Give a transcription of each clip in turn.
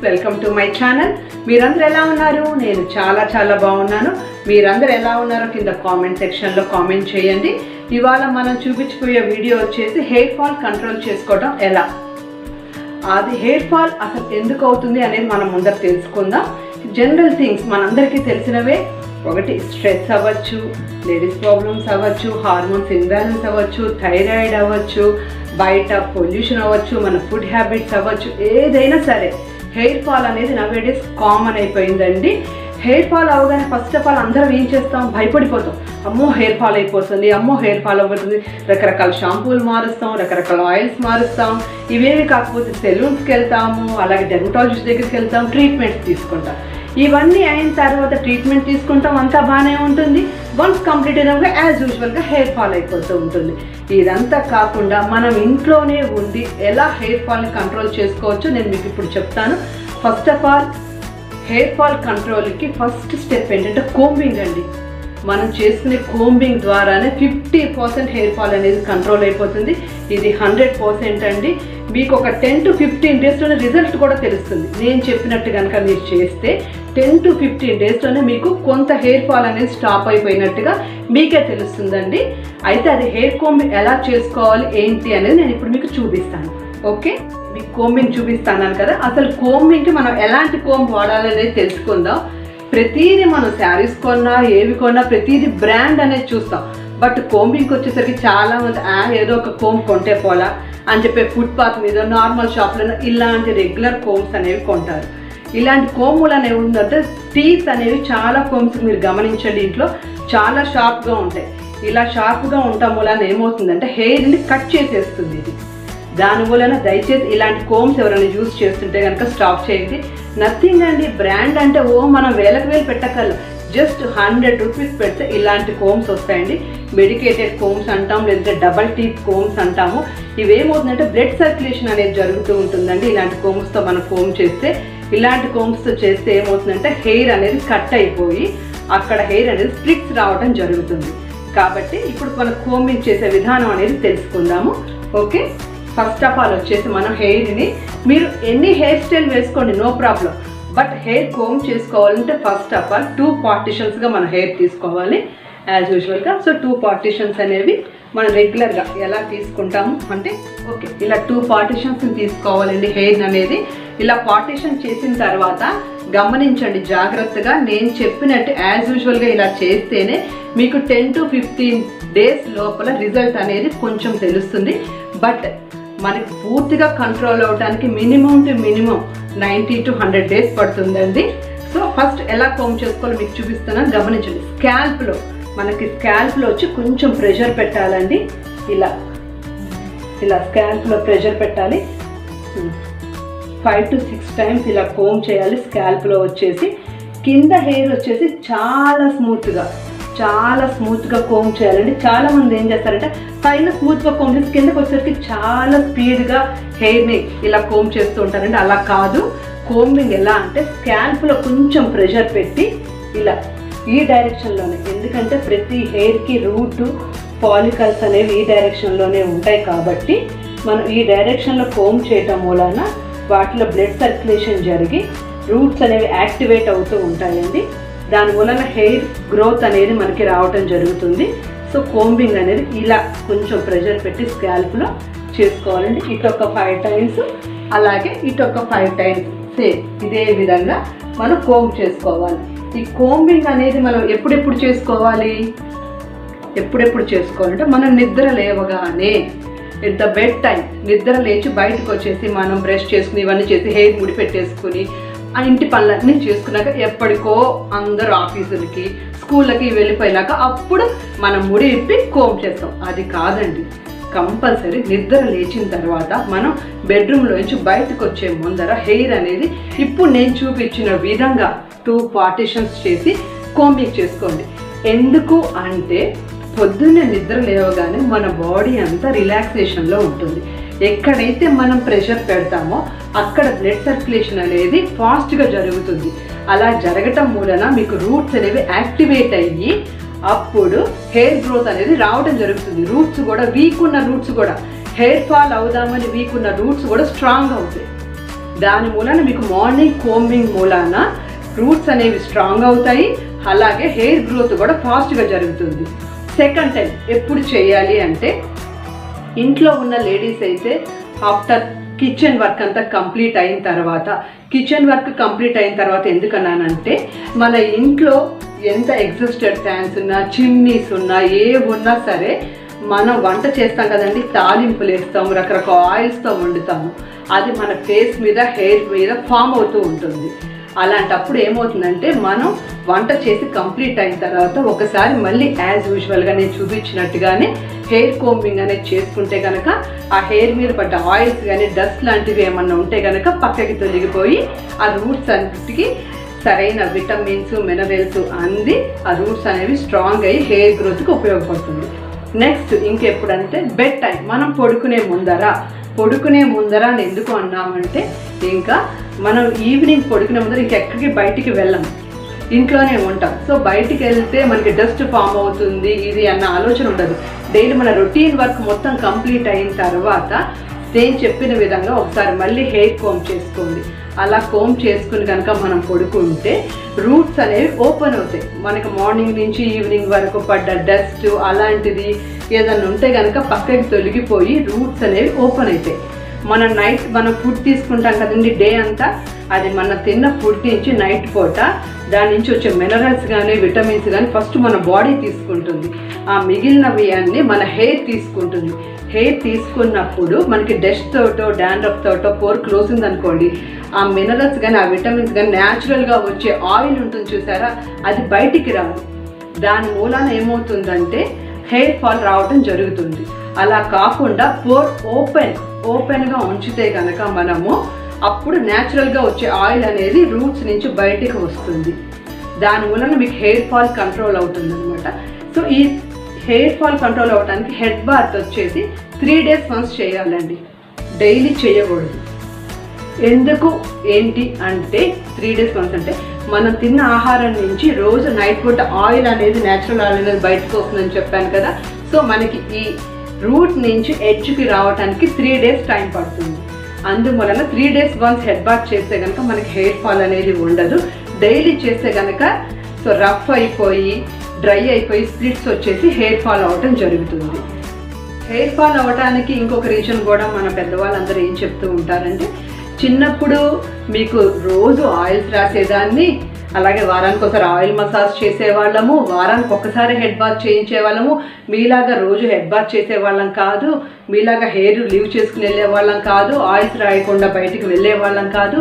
Welcome to my channel. మీరందరూ ఎలా ఉన్నారు? నేను చాలా బాగున్నాను. మీరందరూ ఎలా ఉన్నారో కింద కామెంట్ సెక్షన్లో కామెంట్ చేయండి. ఇవాళ మనం చూపించిపోయే వీడియో వచ్చేసి హెయిర్ ఫాల్ కంట్రోల్ చేసుకోవడం ఎలా. అది హెయిర్ ఫాల్ అసలు ఎందుకు అవుతుంది అనేది మనం ముందర తెలుసుకుందాం. జనరల్ థింగ్స్ మనందరికీ తెలిసినవే. ఒకటి స్ట్రెస్ అవ్వచ్చు, లేడీస్ ప్రాబ్లమ్స్ అవ్వచ్చు, హార్మోన్స్ ఇన్బ్యాలెన్స్ అవ్వచ్చు, థైరాయిడ్ అవ్వచ్చు, బయట పొల్యూషన్ అవ్వచ్చు, మన ఫుడ్ హ్యాబిట్స్ అవ్వచ్చు, ఏదైనా సరే హెయిర్ ఫాల్ అనేది నవేడేస్ కామన్ అయిపోయిందండి. హెయిర్ ఫాల్ అవగానే ఫస్ట్ ఆఫ్ ఆల్ అందరం ఏం చేస్తాం? భయపడిపోతాం. అమ్మో హెయిర్ ఫాల్ అయిపోతుంది, అమ్మో హెయిర్ ఫాల్ అవుతుంది. రకరకాల షాంపూలు మారుస్తాం, రకరకాల ఆయిల్స్ మారుస్తాం. ఇవేవి కాకపోతే సెలూన్స్కి వెళ్తాము, అలాగే డెర్మటాలజిస్ట్ దగ్గరికి వెళ్తాం, ట్రీట్మెంట్స్ తీసుకుంటాం. ఇవన్నీ అయిన తర్వాత ట్రీట్మెంట్ తీసుకుంటాం, అంతా బాగానే ఉంటుంది. వన్స్ కంప్లీట్ అయినాక యాజ్ యూజువల్గా హెయిర్ ఫాల్ అయిపోతూ ఉంటుంది. ఇదంతా కాకుండా మనం ఇంట్లోనే ఉండి ఎలా హెయిర్ ఫాల్ని కంట్రోల్ చేసుకోవచ్చో నేను మీకు ఇప్పుడు చెప్తాను. First of all hair fall కంట్రోల్కి ఫస్ట్ స్టెప్ ఏంటంటే కోంబింగ్ అండి. మనం చేసుకునే కోంబింగ్ ద్వారానే 50% హెయిర్ ఫాల్ అనేది కంట్రోల్ అయిపోతుంది. ఇది 100% అండి. మీకు ఒక 10 to 15 డేస్లోనే రిజల్ట్ కూడా తెలుస్తుంది. నేను చెప్పినట్టు కనుక మీరు చేస్తే 10 to 15 డేస్లోనే మీకు కొంత హెయిర్ ఫాల్ అనేది స్టాప్ అయిపోయినట్టుగా మీకే తెలుస్తుందండి. అయితే అది హెయిర్ కోంబింగ్ ఎలా చేసుకోవాలి ఏంటి అనేది నేను ఇప్పుడు మీకు చూపిస్తాను. ఓకే, మీకు కోంబింగ్ చూపిస్తాను కదా. అసలు కోంబింగ్కి మనం ఎలాంటి కోంబ్ వాడాలనేది తెలుసుకుందాం. ప్రతిదీ మనం శారీస్ కొన్నా, ఏవి కొన్నా ప్రతిదీ బ్రాండ్ అనేది చూస్తాం. బట్ కోంబింగ్కి వచ్చేసరికి చాలామంది ఏదో ఒక కోంబ్ కొంటే పోలా అని చెప్పి ఫుట్పాత్ మీద, నార్మల్ షాప్లో ఇలాంటి రెగ్యులర్ కోంబ్స్ అనేవి కొంటారు. ఇలాంటి కోంబులు అనేవి ఉందంటే టీత్ అనేవి చాలా కోంబ్స్ మీరు గమనించండి, ఇంట్లో చాలా షార్ప్గా ఉంటాయి. ఇలా షార్ప్గా ఉండటం వలన ఏమవుతుందంటే హెయిర్ని కట్ చేసేస్తుంది ఇది. దాని వలన దయచేసి ఇలాంటి కోమ్స్ ఎవరైనా యూజ్ చేస్తుంటే కనుక స్టాప్ చేయండి. నథింగ్ అండి, బ్రాండ్ అంటే మనం వేలకు వేలు పెట్టగలం. జస్ట్ 100 రూపీస్ పెడితే ఇలాంటి కోమ్స్ వస్తాయండి. మెడికేటెడ్ కోమ్స్ అంటాం, లేదంటే డబల్ టీత్ కోమ్స్ అంటాము. ఇవేమవుతుందంటే బ్లడ్ సర్క్యులేషన్ అనేది జరుగుతూ ఉంటుందండి. ఇలాంటి కోమ్స్తో మనం కోమ్ చేస్తే, ఇలాంటి కోమ్స్తో చేస్తే ఏమవుతుందంటే హెయిర్ అనేది కట్ అయిపోయి అక్కడ హెయిర్ అనేది స్ప్లిట్స్ రావడం జరుగుతుంది. కాబట్టి ఇప్పుడు మనం కోమింగ్ చేసే విధానం అనేది తెలుసుకుందాము. ఓకే, ఫస్ట్ ఆఫ్ ఆల్ వచ్చేసి మనం హెయిర్ని మీరు ఎన్ని హెయిర్ స్టైల్ వేసుకోండి, no problem. But hair comb చేసుకోవాలంటే ఫస్ట్ ఆఫ్ ఆల్ 2 పార్టిషన్స్గా మన హెయిర్ తీసుకోవాలి యాజ్ యూజువల్గా. సో 2 పార్టిషన్స్ అనేవి మనం రెగ్యులర్గా ఎలా తీసుకుంటాము అంటే ఓకే, ఇలా 2 పార్టిషన్స్ని తీసుకోవాలండి హెయిర్ అనేది. ఇలా పార్టిషన్ చేసిన తర్వాత గమనించండి జాగ్రత్తగా, నేను చెప్పినట్టు యాజ్ యూజువల్గా ఇలా చేస్తేనే మీకు 10 to 15 డేస్ లోపల రిజల్ట్ అనేది కొంచెం తెలుస్తుంది. బట్ మనకి పూర్తిగా కంట్రోల్ అవడానికి మినిమం 90 to 100 డేస్ పడుతుందండి. సో ఫస్ట్ ఎలా కోమ్ చేసుకోవాలో మీకు చూపిస్తున్నాను, గమనించండి. మనకి స్కాల్ప్లో వచ్చి కొంచెం ప్రెషర్ పెట్టాలండి. ఇలా స్కాల్ప్లో ప్రెషర్ పెట్టాలి. 5 to 6 టైమ్స్ ఇలా కోమ్ చేయాలి. స్కాల్ప్లో వచ్చేసి కింద హెయిర్ వచ్చేసి చాలా స్మూత్గా కోమ్ చేయాలండి. చాలా మంది ఏం చేస్తారంటే పైన స్మూత్గా కోమ్ చేసి కిందకి వచ్చేసరికి చాలా స్పీడ్గా హెయిర్ని ఇలా కోమ్ చేస్తూ ఉంటారండి. అలా కాదు. కోంబింగ్ ఎలా అంటే స్కాల్ప్లో కొంచెం ప్రెషర్ పెట్టి ఇలా ఈ డైరెక్షన్లోనే, ఎందుకంటే ప్రతి హెయిర్కి రూట్ ఫాలికల్స్ అనేవి ఈ డైరెక్షన్లోనే ఉంటాయి. కాబట్టి మనం ఈ డైరెక్షన్లో కోమ్ చేయటం వలన వాటిలో బ్లడ్ సర్క్యులేషన్ జరిగి రూట్స్ అనేవి యాక్టివేట్ అవుతూ ఉంటాయండి. దాని వలన హెయిర్ గ్రోత్ అనేది మనకి రావటం జరుగుతుంది. సో కోంబింగ్ అనేది ఇలా కొంచెం ప్రెషర్ పెట్టి స్కాల్ప్లో చేసుకోవాలండి. ఇటొక 5 టైమ్స్, అలాగే ఇటొక 5 టైమ్స్, సేమ్ ఇదే విధంగా మనం కోంబ్ చేసుకోవాలి. ఈ కోంబింగ్ అనేది మనం ఎప్పుడెప్పుడు చేసుకోవాలంటే మనం నిద్ర లేవగానే, ఎట్ ద బెడ్ టైం, నిద్ర లేచి బయటకు వచ్చేసి మనం బ్రష్ చేసుకుని ఇవన్నీ చేసి హెయిర్ ముడి పెట్టేసుకుని ఆ ఇంటి పనులన్నీ చేసుకున్నాక ఎప్పటికో అందరూ ఆఫీసులకి, స్కూళ్ళకి వెళ్ళిపోయినాక అప్పుడు మనం ముడి ఇప్పి కోమ్ చేస్తాం. అది కాదండి. కంపల్సరీ నిద్ర లేచిన తర్వాత మనం బెడ్రూమ్లోంచి బయటకు వచ్చే ముందర హెయిర్ అనేది ఇప్పుడు నేను చూపించిన విధంగా 2 పార్టిషన్స్ చేసి కోంబింగ్ చేసుకోండి. ఎందుకు అంటే పొద్దున్నే నిద్ర లేవగానే మన బాడీ అంతా రిలాక్సేషన్లో ఉంటుంది. ఎక్కడైతే మనం ప్రెషర్ పెడతామో అక్కడ బ్లడ్ సర్క్యులేషన్ అనేది ఫాస్ట్గా జరుగుతుంది. అలా జరగటం మూలన మీకు రూట్స్ అనేవి యాక్టివేట్ అయ్యి అప్పుడు హెయిర్ గ్రోత్ అనేది రావడం జరుగుతుంది. రూట్స్ కూడా, వీక్ ఉన్న రూట్స్ కూడా, హెయిర్ ఫాల్ అవుదామని వీక్ ఉన్న రూట్స్ కూడా స్ట్రాంగ్ అవుతాయి. దాని మూలాన మీకు మార్నింగ్ కోంబింగ్ మూలాన రూట్స్ అనేవి స్ట్రాంగ్ అవుతాయి, అలాగే హెయిర్ గ్రోత్ కూడా ఫాస్ట్గా జరుగుతుంది. సెకండ్ టైం ఎప్పుడు చేయాలి అంటే, ఇంట్లో ఉన్న లేడీస్ అయితే ఆఫ్టర్ కిచెన్ వర్క్ అంతా కంప్లీట్ అయిన తర్వాత, కిచెన్ వర్క్ కంప్లీట్ అయిన తర్వాత ఎందుకన్నానంటే, మన ఇంట్లో ఎంత ఎగ్జిస్టెడ్ ఫ్యాన్స్ ఉన్నా, చిమ్నీస్ ఉన్నా, ఏ ఉన్నా సరే మనం వంట చేస్తాం కదండి, తాలింపులు వేస్తాము, రకరకాల ఆయిల్స్తో వండుతాము, అది మన ఫేస్ మీద, హెయిర్ మీద ఫామ్ అవుతూ ఉంటుంది. అలాంటప్పుడు ఏమవుతుందంటే, మనం వంట చేసి కంప్లీట్ అయిన తర్వాత ఒకసారి మళ్ళీ యాజ్ యూజువల్గా నేను చూపించినట్టుగానే హెయిర్ కోంబింగ్ అనేది చేసుకుంటే కనుక ఆ హెయిర్ మీద పడ్డ ఆయిల్స్ కానీ డస్ట్ లాంటివి ఏమన్నా ఉంటే కనుక పక్కకి తొలగిపోయి ఆ రూట్స్ అన్నిటికీ సరైన విటమిన్స్, మినరల్స్ అంది ఆ రూట్స్ అనేవి స్ట్రాంగ్ అయ్యి హెయిర్ గ్రోత్కి ఉపయోగపడుతుంది. నెక్స్ట్ ఇంకెప్పుడంటే బెడ్ టైం, మనం పడుకునే ముందర అని ఎందుకు అన్నామంటే, ఇంకా మనం ఈవినింగ్ పడుకునే ముందర ఇంకెక్కడికి బయటికి వెళ్ళము, ఇంట్లోనే ఉంటాం. సో బయటికి వెళ్తే మనకి డస్ట్ ఫామ్ అవుతుంది ఇది అన్న ఆలోచన ఉండదు. డైలీ మన రొటీన్ వర్క్ మొత్తం కంప్లీట్ అయిన తర్వాత నేను చెప్పిన విధంగా ఒకసారి మళ్ళీ హెయిర్ కోమ్ చేసుకోండి. అలా కోమ్ చేసుకుని కనుక మనం పడుకుంటే రూట్స్ అనేవి ఓపెన్ అవుతాయి. మనకు మార్నింగ్ నుంచి ఈవినింగ్ వరకు పడ్డ డస్ట్ అలాంటిది ఏదన్నా ఉంటే కనుక పక్కకి తొలగిపోయి రూట్స్ అనేవి ఓపెన్ అవుతాయి. మనం ఫుడ్ తీసుకుంటాం కదండి డే అంతా, అది మన తిన్న ఫుడ్ నుంచి నైట్ పూట దాని నుంచి వచ్చే మినరల్స్ కానీ విటమిన్స్ కానీ ఫస్ట్ మన బాడీ తీసుకుంటుంది. ఆ మిగిలినవి అన్నీ మన హెయిర్ తీసుకుంటుంది. హెయిర్ తీసుకున్నప్పుడు మనకి డస్ట్ తోటో డాండ్రఫ్ తోటో పోర్ క్లోజ్ ఉందనుకోండి, ఆ మినరల్స్ కానీ ఆ విటమిన్స్ కానీ న్యాచురల్గా వచ్చే ఆయిల్ ఉంటుంది చూసారా, అది బయటికి రాదు. దాని మూలాన ఏమవుతుందంటే హెయిర్ ఫాల్ రావటం జరుగుతుంది. అలా కాకుండా పోర్ ఓపెన్గా ఉంచితే కనుక మనము అప్పుడు న్యాచురల్గా వచ్చే ఆయిల్ అనేది రూట్స్ నుంచి బయటికి వస్తుంది. దాని వలన మీకు హెయిర్ ఫాల్ కంట్రోల్ అవుతుంది అనమాట. సో ఈ హెయిర్ ఫాల్ కంట్రోల్ అవ్వడానికి హెడ్ బాత్ వచ్చేసి 3 days వన్స్ చేయాలండి, డైలీ చేయకూడదు. ఎందుకు ఏంటి అంటే 3 days వన్స్ అంటే, మనం తిన్న ఆహారం నుంచి రోజు నైట్ పూట ఆయిల్ అనేది న్యాచురల్ ఆయిల్ అనేది బయటకు వస్తుందని చెప్పాను కదా. సో మనకి ఈ రూట్ నుంచి ఎడ్జ్కి రావడానికి 3 days టైం పడుతుంది. అందువలన 3 days వన్స్ హెడ్ బాత్ చేస్తే కనుక మనకి హెయిర్ ఫాల్ అనేది ఉండదు. డైలీ చేస్తే కనుక సో రఫ్ అయిపోయి డ్రై అయిపోయి స్ప్లిట్స్ వచ్చేసి హెయిర్ ఫాల్ అవ్వటం జరుగుతుంది. హెయిర్ ఫాల్ అవ్వడానికి ఇంకొక రీజన్ కూడా మన పెద్దవాళ్ళందరూ ఏం చెప్తూ ఉంటారంటే, చిన్నప్పుడు మీకు రోజు ఆయిల్స్ రాసేదాన్ని, అలాగే వారానికి ఒకసారి ఆయిల్ మసాజ్ చేసేవాళ్ళము, వారానికి ఒక్కసారి హెడ్ బాత్ చేయించేవాళ్ళము, మీలాగా రోజు హెడ్ బాత్ చేసేవాళ్ళం కాదు, మీలాగా హెయిర్ లీవ్ చేసుకుని వెళ్ళే వాళ్ళం కాదు, ఆయిల్స్ రాయకుండా బయటికి వెళ్ళే వాళ్ళం కాదు,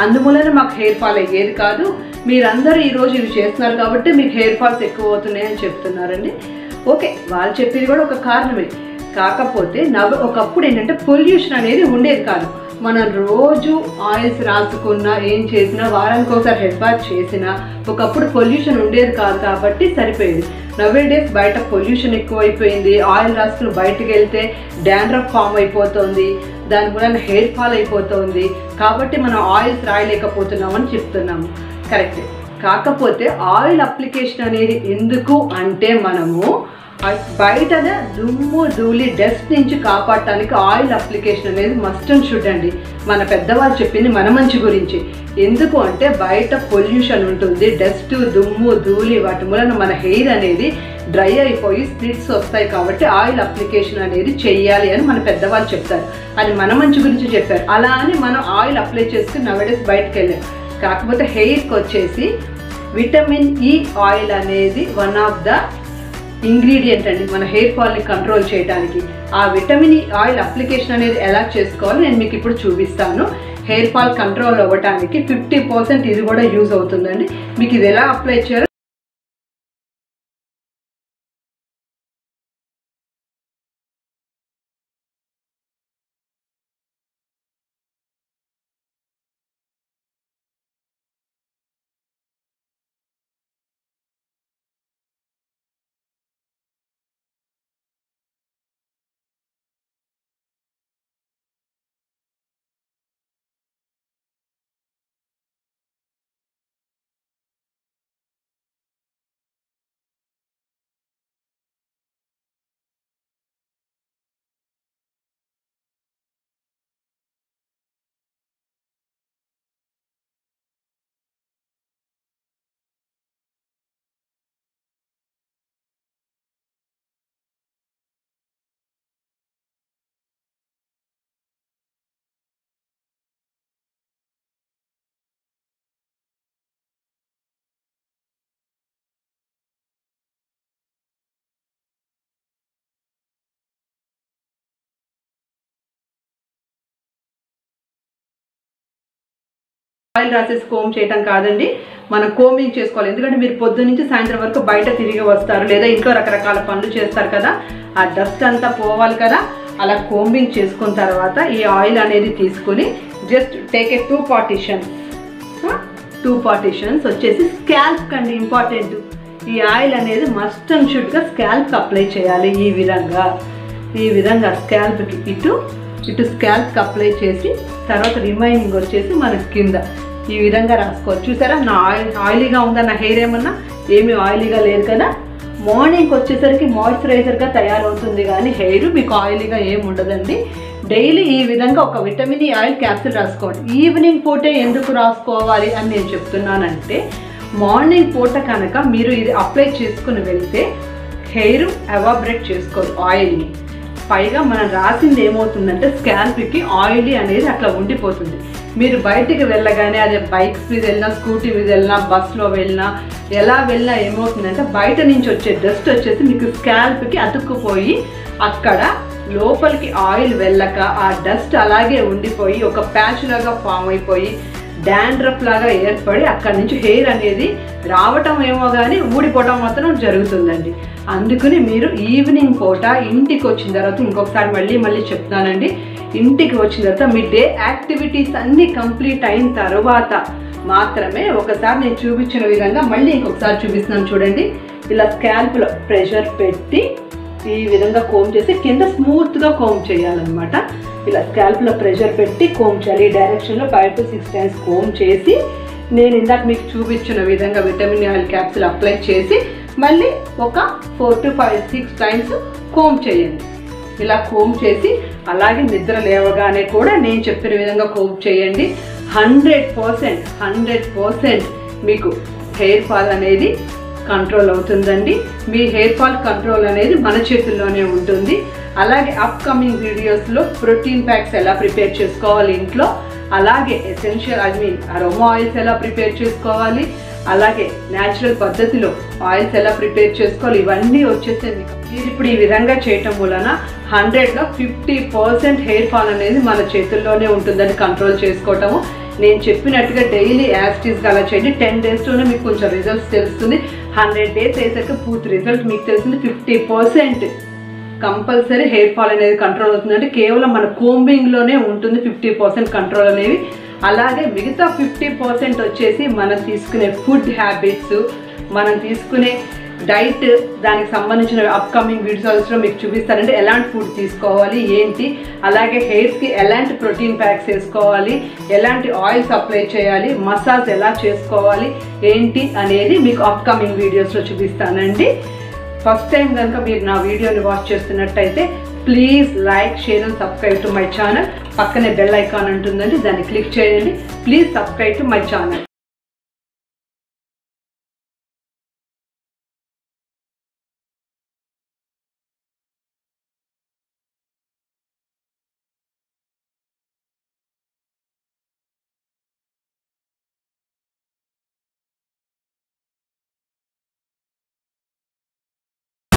అందువలన మాకు హెయిర్ ఫాల్ అయ్యేది కాదు, మీరందరూ ఈరోజు ఇవి చేస్తున్నారు కాబట్టి మీకు హెయిర్ ఫాల్స్ ఎక్కువ అవుతున్నాయి అని చెప్తున్నారండి. ఓకే, వాళ్ళు చెప్పేది కూడా ఒక కారణమే. కాకపోతే ఒకప్పుడు ఏంటంటే పొల్యూషన్ అనేది ఉండేది కాదు. మనం రోజు ఆయిల్స్ రాసుకున్నా ఏం చేసినా వారానికి ఒకసారి హెడ్ బాత్ చేసినా ఒకప్పుడు పొల్యూషన్ ఉండేది కాదు కాబట్టి సరిపోయేది. నవే డేస్ బయట పొల్యూషన్ ఎక్కువైపోయింది, ఆయిల్ రాసుకుని బయటకు వెళ్తే డాండ్రఫ్ ఫామ్ అయిపోతుంది, దాని వలన హెయిర్ ఫాల్ అయిపోతుంది. కాబట్టి మనం ఆయిల్స్ రాయలేకపోతున్నామని చెప్తున్నాము, కరెక్టే. కాకపోతే ఆయిల్ అప్లికేషన్ అనేది ఎందుకు అంటే, మనము బయటన దుమ్ము ధూళి డస్ట్ నుంచి కాపాడటానికి ఆయిల్ అప్లికేషన్ అనేది మస్ట్ అండ్ షుడ్ అండి. మన పెద్దవాళ్ళు చెప్పింది మన మంచి గురించి. ఎందుకు అంటే బయట పొల్యూషన్ ఉంటుంది, డస్ట్ దుమ్ము ధూళి, వాటి వలన మన హెయిర్ అనేది డ్రై అయిపోయి స్ప్లిట్స్ వస్తాయి. కాబట్టి ఆయిల్ అప్లికేషన్ అనేది చెయ్యాలి అని మన పెద్దవాళ్ళు చెప్తారు. అది మన మంచి గురించి చెప్పారు. అలా అని మనం ఆయిల్ అప్లై చేసుకుని నవడేస్ బయటకు వెళ్ళాం. కాకపోతే హెయిర్కి వచ్చేసి విటమిన్ ఈ ఆయిల్ అనేది వన్ ఆఫ్ ద ఇంగ్రీడియంట్ అండి మన హెయిర్ ఫాల్ని కంట్రోల్ చేయడానికి. ఆ విటమిన్ ఈ ఆయిల్ అప్లికేషన్ అనేది ఎలా చేసుకోవాలో నేను మీకు ఇప్పుడు చూపిస్తాను. హెయిర్ ఫాల్ కంట్రోల్ అవ్వడానికి 50% ఇది కూడా యూజ్ అవుతుందండి. మీకు ఇది ఎలా అప్లై చేయాలో ఆయిల్ రాసేసి కోమ్ చేయటం కాదండి, మనం కోమింగ్ చేసుకోవాలి. ఎందుకంటే మీరు పొద్దున్న నుంచి సాయంత్రం వరకు బయట తిరిగి వస్తారు, లేదా ఇంట్లో రకరకాల పనులు చేస్తారు కదా, ఆ డస్ట్ అంతా పోవాలి కదా. అలా కోంబింగ్ చేసుకున్న తర్వాత ఈ ఆయిల్ అనేది తీసుకుని జస్ట్ టేక్ ఏ 2 పార్టీషన్స్ వచ్చేసి స్కాల్ప్ కండి ఇంపార్టెంట్. ఈ ఆయిల్ అనేది మస్ట్ అండ్ షుడ్గా స్కాల్ప్కి అప్లై చేయాలి. ఈ విధంగా స్కాల్ప్కి ఇటు స్కాల్ప్కి అప్లై చేసి తర్వాత రిమైనింగ్ వచ్చేసి మనకి కింద ఈ విధంగా రాసుకోవచ్చు. చూసారా నా ఆయిలీగా ఉందా, నా హెయిర్ ఏమీ ఆయిలీగా లేదు కదా. మార్నింగ్ వచ్చేసరికి మాయిశ్చరైజర్గా తయారవుతుంది కానీ హెయిర్ మీకు ఆయిలీగా ఏమి ఉండదండి. డైలీ ఈ విధంగా ఒక విటమిన్ ఈ ఆయిల్ క్యాప్సూల్ రాసుకోండి. ఈవినింగ్ పూటే ఎందుకు రాసుకోవాలి అని నేను చెప్తున్నానంటే, మార్నింగ్ పూట కనుక మీరు ఇది అప్లై చేసుకుని వెళ్తే హెయిర్ ఎవాబరేట్ చేసుకోరు ఆయిల్ని. పైగా మనం రాసింది ఏమవుతుందంటే స్కాల్ప్కి ఆయిలీ అనేది అట్లా ఉండిపోతుంది. మీరు బయటికి వెళ్ళగానే అదే బైక్స్ మీద వెళ్ళినా, స్కూటీ మీద వెళ్ళినా, బస్లో వెళ్ళినా, ఎలా వెళ్ళినా ఏమవుతుందంటే బయట నుంచి వచ్చే డస్ట్ వచ్చేసి మీకు స్కాల్ప్కి అతుక్కుపోయి అక్కడ లోపలికి ఆయిల్ వెళ్ళక ఆ డస్ట్ అలాగే ఉండిపోయి ఒక ప్యాచ్ లాగా ఫామ్ అయిపోయి డాండ్రఫ్ లాగా ఏర్పడి అక్కడి నుంచి హెయిర్ అనేది రావటం ఏమో కానీ ఊడిపోవటం మాత్రం జరుగుతుందండి. అందుకని మీరు ఈవినింగ్ పూట ఇంటికి వచ్చిన తర్వాత ఇంకొకసారి మళ్ళీ చెప్తానండి, ఇంటికి వచ్చిన తర్వాత మీ డే యాక్టివిటీస్ అన్నీ కంప్లీట్ అయిన తర్వాత మాత్రమే ఒకసారి నేను చూపించిన విధంగా మళ్ళీ ఇంకొకసారి చూపిస్తున్నాను చూడండి. ఇలా స్కాల్ప్లో ప్రెషర్ పెట్టి ఈ విధంగా కోమ్ చేసి కింద స్మూత్గా కోమ్ చేయాలన్నమాట. ఇలా స్కాల్ప్లో ప్రెషర్ పెట్టి కోమ్ చేయాలి. ఈ డైరెక్షన్లో 5 to 6 times కోమ్ చేసి నేను ఇందాక మీకు చూపించిన విధంగా విటమిన్ ఆయిల్ క్యాప్సూల్ అప్లై చేసి మళ్ళీ ఒక 4 to 6 times కోమ్ చేయండి. ఇలా కోమ్ చేసి అలాగే నిద్ర లేవగానే కూడా నేను చెప్పిన విధంగా కోమ్ చేయండి. 100% మీకు హెయిర్ ఫాల్ అనేది కంట్రోల్ అవుతుందండి. మీ హెయిర్ ఫాల్ కంట్రోల్ అనేది మన చేతుల్లోనే ఉంటుంది. అలాగే అప్కమింగ్ వీడియోస్లో ప్రోటీన్ ప్యాక్స్ ఎలా ప్రిపేర్ చేసుకోవాలి ఇంట్లో, అలాగే ఎసెన్షియల్ అరోమా ఆయిల్స్ ఎలా ప్రిపేర్ చేసుకోవాలి, అలాగే న్యాచురల్ పద్ధతిలో ఆయిల్స్ ఎలా ప్రిపేర్ చేసుకోవాలి, ఇవన్నీ వచ్చేసి మీరు ఇప్పుడు ఈ విధంగా చేయటం వలన 100లో 50% హెయిర్ ఫాల్ అనేది మన చేతుల్లోనే ఉంటుందని కంట్రోల్ చేసుకోవటము. నేను చెప్పినట్టుగా డైలీ యాస్టీస్గా అలా చేయండి. 10 daysలోనే మీకు కొంచెం రిజల్ట్స్ తెలుస్తుంది. 100 days అయ్యేసరికి పూర్తి రిజల్ట్ మీకు తెలుస్తుంది. 50% కంపల్సరీ హెయిర్ ఫాల్ అనేది కంట్రోల్ అవుతుందంటే కేవలం మన కోంబింగ్లోనే ఉంటుంది 50% కంట్రోల్ అనేవి. అలాగే మిగతా 50% వచ్చేసి మనం తీసుకునే ఫుడ్ హ్యాబిట్స్, మనం తీసుకునే డైట్, దానికి సంబంధించిన అప్కమింగ్ వీడియోస్లో మీకు చూపిస్తానంటే ఎలాంటి ఫుడ్ తీసుకోవాలి ఏంటి, అలాగే హెయిర్స్కి ఎలాంటి ప్రోటీన్ ప్యాక్స్ వేసుకోవాలి, ఎలాంటి ఆయిల్స్ అప్లై చేయాలి, మసాజ్ ఎలా చేసుకోవాలి ఏంటి అనేది మీకు అప్కమింగ్ వీడియోస్లో చూపిస్తానండి. ఫస్ట్ టైం కనుక మీరు నా వీడియోని వాచ్ చేస్తున్నట్టయితే please like, share and subscribe to my channel. పక్కనే బెల్ ఐకాన్ ఉంటుందండి, దాన్ని క్లిక్ చేయండి. Please subscribe to my channel.